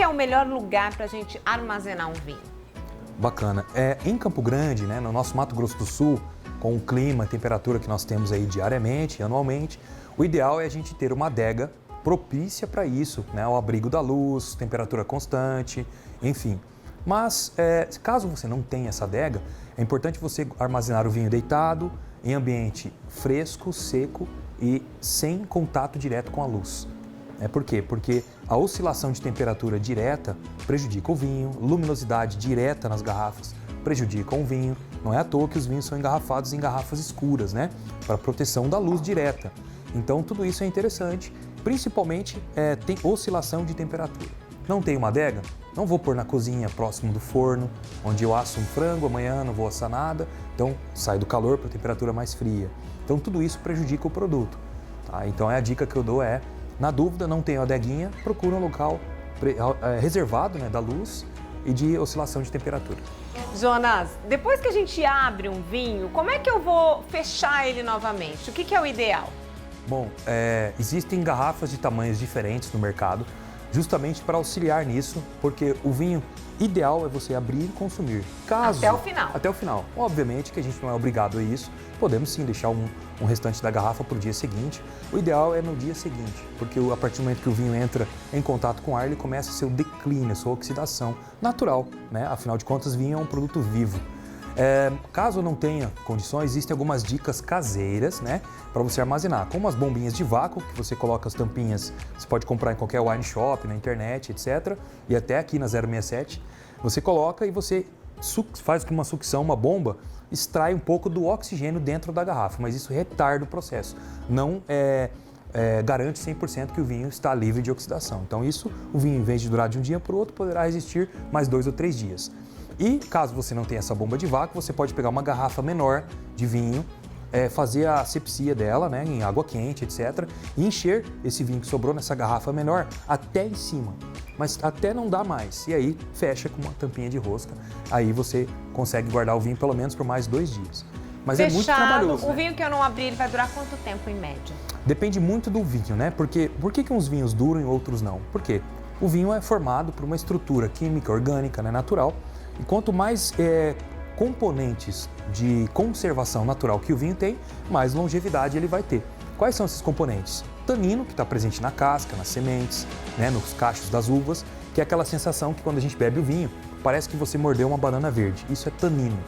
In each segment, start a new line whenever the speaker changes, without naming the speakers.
é o melhor lugar para a gente armazenar um vinho?
Bacana. Em Campo Grande, né, no nosso Mato Grosso do Sul, com o clima, a temperatura que nós temos aí diariamente, anualmente, o ideal é a gente ter uma adega propícia para isso, né, o abrigo da luz, temperatura constante, enfim. Mas, caso você não tenha essa adega, é importante você armazenar o vinho deitado, em ambiente fresco, seco e sem contato direto com a luz. Por quê? Porque a oscilação de temperatura direta prejudica o vinho, luminosidade direta nas garrafas prejudica o vinho. Não é à toa que os vinhos são engarrafados em garrafas escuras, né? Para proteção da luz direta. Então, tudo isso é interessante, principalmente tem oscilação de temperatura. Não tem uma adega? Não vou pôr na cozinha, próximo do forno, onde eu asso um frango, amanhã não vou assar nada, então sai do calor para a temperatura mais fria. Então, tudo isso prejudica o produto. Tá? Então, a dica que eu dou na dúvida, não tem adeguinha, procura um local reservado, né, da luz e de oscilação de temperatura.
Jonas, depois que a gente abre um vinho, como é que eu vou fechar ele novamente? O que é o ideal?
Bom, existem garrafas de tamanhos diferentes no mercado, justamente para auxiliar nisso, porque o vinho ideal é você abrir e consumir.
Até o final.
Até o final. Obviamente que a gente não é obrigado a isso, podemos sim deixar um restante da garrafa para o dia seguinte. O ideal é no dia seguinte, porque a partir do momento que o vinho entra em contato com o ar, ele começa o seu declínio, a sua oxidação natural, né? Afinal de contas, vinho é um produto vivo. Caso não tenha condições, existem algumas dicas caseiras, né, para você armazenar, como as bombinhas de vácuo, que você coloca as tampinhas, você pode comprar em qualquer wine shop, na internet, etc. E até aqui na 067, você coloca e você faz com uma sucção, uma bomba, extrai um pouco do oxigênio dentro da garrafa, mas isso retarda o processo, não garante 100% que o vinho está livre de oxidação. Então isso, o vinho, em vez de durar de um dia para o outro, poderá resistir mais 2 ou 3 dias. E caso você não tenha essa bomba de vácuo, você pode pegar uma garrafa menor de vinho, fazer a asepsia dela, né, em água quente, etc. E encher esse vinho que sobrou nessa garrafa menor até em cima, mas até não dá mais. E aí fecha com uma tampinha de rosca, aí você consegue guardar o vinho pelo menos por mais 2 dias. Mas
fechado,
é muito trabalhoso.
O vinho que eu não abrir, ele vai durar quanto tempo em média?
Depende muito do vinho, né? Porque por que uns vinhos duram e outros não? Porque o vinho é formado por uma estrutura química, orgânica, né, natural. E quanto mais componentes de conservação natural que o vinho tem, mais longevidade ele vai ter. Quais são esses componentes? Tanino, que está presente na casca, nas sementes, né, nos cachos das uvas, que é aquela sensação que quando a gente bebe o vinho, parece que você mordeu uma banana verde. Isso é tanino,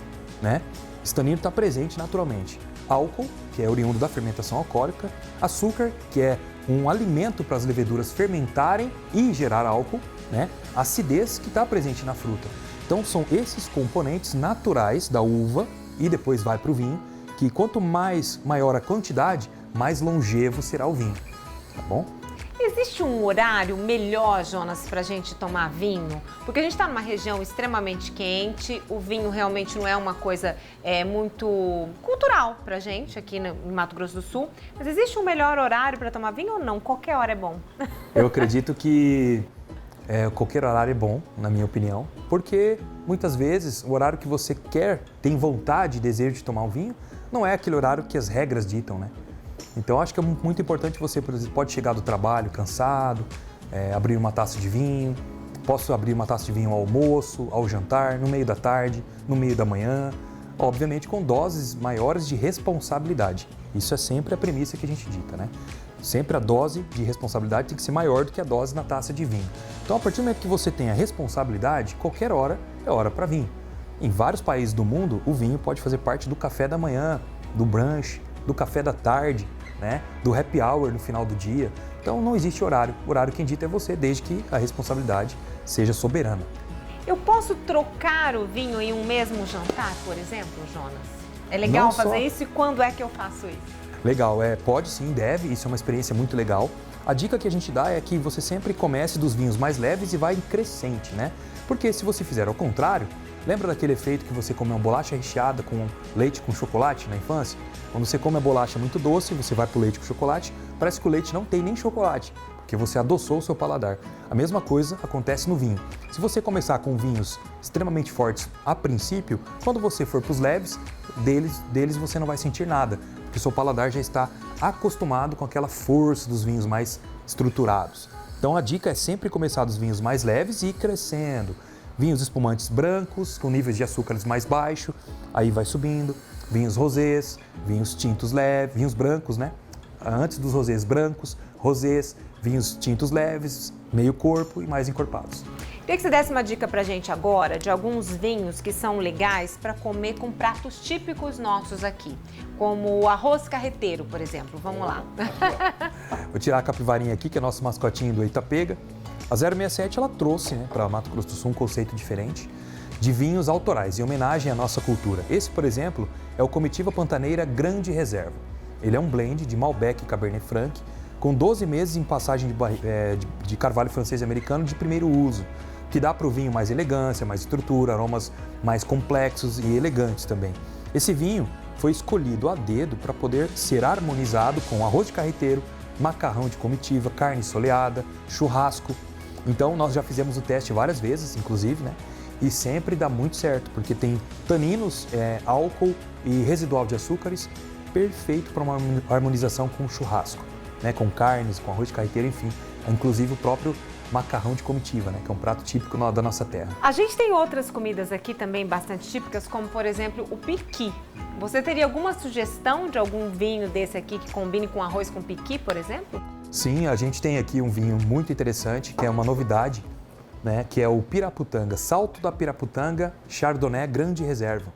né? Esse tanino está presente naturalmente. Álcool, que é oriundo da fermentação alcoólica. Açúcar, que é um alimento para as leveduras fermentarem e gerar álcool, né? Acidez, que está presente na fruta. Então, são esses componentes naturais da uva e depois vai para o vinho, que quanto maior a quantidade, mais longevo será o vinho, tá bom?
Existe um horário melhor, Jonas, para a gente tomar vinho? Porque a gente está numa região extremamente quente, o vinho realmente não é uma coisa muito cultural para a gente aqui no Mato Grosso do Sul. Mas existe um melhor horário para tomar vinho ou não? Qualquer hora é bom?
Eu acredito que qualquer horário é bom, na minha opinião, porque muitas vezes o horário que você tem vontade e desejo de tomar um vinho, não é aquele horário que as regras ditam, né? Então acho que é muito importante você, por exemplo, pode chegar do trabalho cansado, abrir uma taça de vinho, posso abrir uma taça de vinho ao almoço, ao jantar, no meio da tarde, no meio da manhã, obviamente com doses maiores de responsabilidade. Isso é sempre a premissa que a gente dita, né? Sempre a dose de responsabilidade tem que ser maior do que a dose na taça de vinho. Então, a partir do momento que você tem a responsabilidade, qualquer hora é hora para vinho. Em vários países do mundo, o vinho pode fazer parte do café da manhã, do brunch, do café da tarde, né? Do happy hour no final do dia. Então, não existe horário. O horário quem dita é você, desde que a responsabilidade seja soberana.
Eu posso trocar o vinho em um mesmo jantar, por exemplo, Jonas? É legal fazer isso e quando é que eu faço isso?
Legal, pode sim, deve, isso é uma experiência muito legal. A dica que a gente dá é que você sempre comece dos vinhos mais leves e vai em crescente, né? Porque se você fizer ao contrário, lembra daquele efeito que você come uma bolacha recheada com leite com chocolate na infância? Quando você come a bolacha muito doce, você vai pro leite com chocolate, parece que o leite não tem nem chocolate, porque você adoçou o seu paladar. A mesma coisa acontece no vinho. Se você começar com vinhos extremamente fortes a princípio, quando você for para os leves, deles você não vai sentir nada, porque o seu paladar já está acostumado com aquela força dos vinhos mais estruturados. Então a dica é sempre começar dos vinhos mais leves e ir crescendo. Vinhos espumantes brancos, com níveis de açúcares mais baixos, aí vai subindo. Vinhos rosés, vinhos tintos leves, vinhos brancos, né? Antes dos rosés brancos, rosés, vinhos tintos leves, meio corpo e mais encorpados.
Queria que você desse uma dica pra gente agora de alguns vinhos que são legais para comer com pratos típicos nossos aqui, como o arroz carreteiro, por exemplo. Vamos lá.
Vou tirar a capivarinha aqui, que é nosso mascotinho do Itapega. A 067 ela trouxe, né, para Mato Grosso do Sul um conceito diferente de vinhos autorais, em homenagem à nossa cultura. Esse, por exemplo, é o Comitiva Pantaneira Grande Reserva. Ele é um blend de Malbec e Cabernet Franc, com 12 meses em passagem de carvalho francês e americano de primeiro uso, que dá para o vinho mais elegância, mais estrutura, aromas mais complexos e elegantes também. Esse vinho foi escolhido a dedo para poder ser harmonizado com arroz de carreteiro, macarrão de comitiva, carne soleada, churrasco. Então nós já fizemos o teste várias vezes, inclusive, né? E sempre dá muito certo, porque tem taninos, álcool e residual de açúcares, perfeito para uma harmonização com churrasco, né? Com carnes, com arroz de carreteiro, enfim. Inclusive o próprio macarrão de comitiva, né? Que é um prato típico da nossa terra.
A gente tem outras comidas aqui também bastante típicas, como por exemplo o piqui. Você teria alguma sugestão de algum vinho desse aqui que combine com arroz com piqui, por exemplo?
Sim, a gente tem aqui um vinho muito interessante, que é uma novidade, né? Que é o Piraputanga, Salto da Piraputanga Chardonnay Grande Reserva.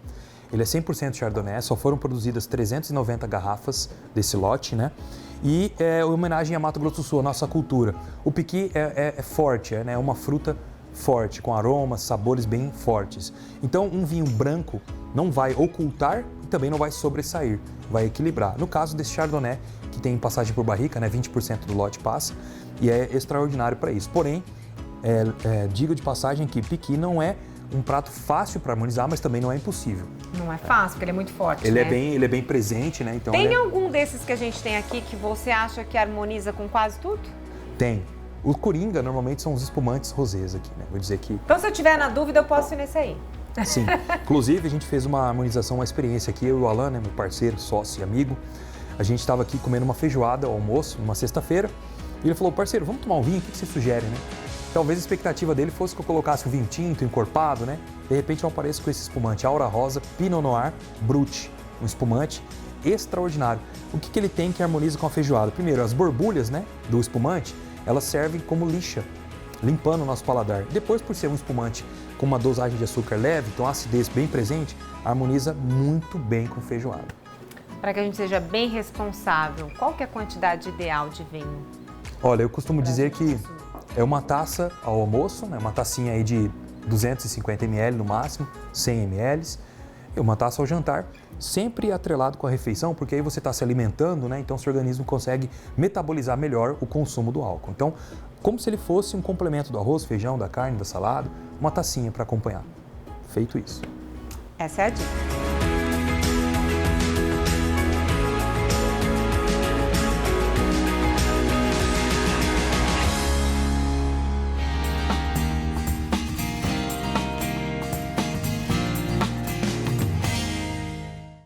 Ele é 100% Chardonnay, só foram produzidas 390 garrafas desse lote, né? E é homenagem a Mato Grosso do Sul, a nossa cultura. O piqui é forte, é uma fruta forte, com aromas, sabores bem fortes. Então, um vinho branco não vai ocultar e também não vai sobressair, vai equilibrar. No caso desse Chardonnay, que tem passagem por barrica, né? 20% do lote passa, e é extraordinário para isso. Porém, digo de passagem que piqui não é um prato fácil para harmonizar, mas também não é impossível.
Não é fácil, porque ele é muito forte,
ele
né?
Ele é bem presente, né? Então
tem algum desses que a gente tem aqui que você acha que harmoniza com quase tudo?
Tem. O Coringa, normalmente, são os espumantes rosés aqui, né? Vou dizer que...
Então, se eu tiver na dúvida, eu posso ir nesse aí.
Sim. Inclusive, a gente fez uma harmonização, uma experiência aqui, eu e o Alan, né, meu parceiro, sócio e amigo. A gente estava aqui comendo uma feijoada ao almoço, numa sexta-feira, e ele falou, parceiro, vamos tomar um vinho? O que você sugere, né? Talvez a expectativa dele fosse que eu colocasse um vinho tinto, encorpado, né? De repente eu apareço com esse espumante Aura Rosa Pinot Noir Brut, um espumante extraordinário. O que ele tem que harmoniza com a feijoada? Primeiro, as borbulhas, né, do espumante, elas servem como lixa, limpando o nosso paladar. Depois, por ser um espumante com uma dosagem de açúcar leve, então a acidez bem presente, harmoniza muito bem com feijoada.
Para que a gente seja bem responsável, qual que é a quantidade ideal de vinho?
Olha, eu costumo dizer que é uma taça ao almoço, né? Uma tacinha aí de 250 ml no máximo, 100 ml, e uma taça ao jantar, sempre atrelado com a refeição, porque aí você está se alimentando, né? Então seu organismo consegue metabolizar melhor o consumo do álcool. Então, como se ele fosse um complemento do arroz, feijão, da carne, da salada, uma tacinha para acompanhar. Feito isso.
Essa é a dica.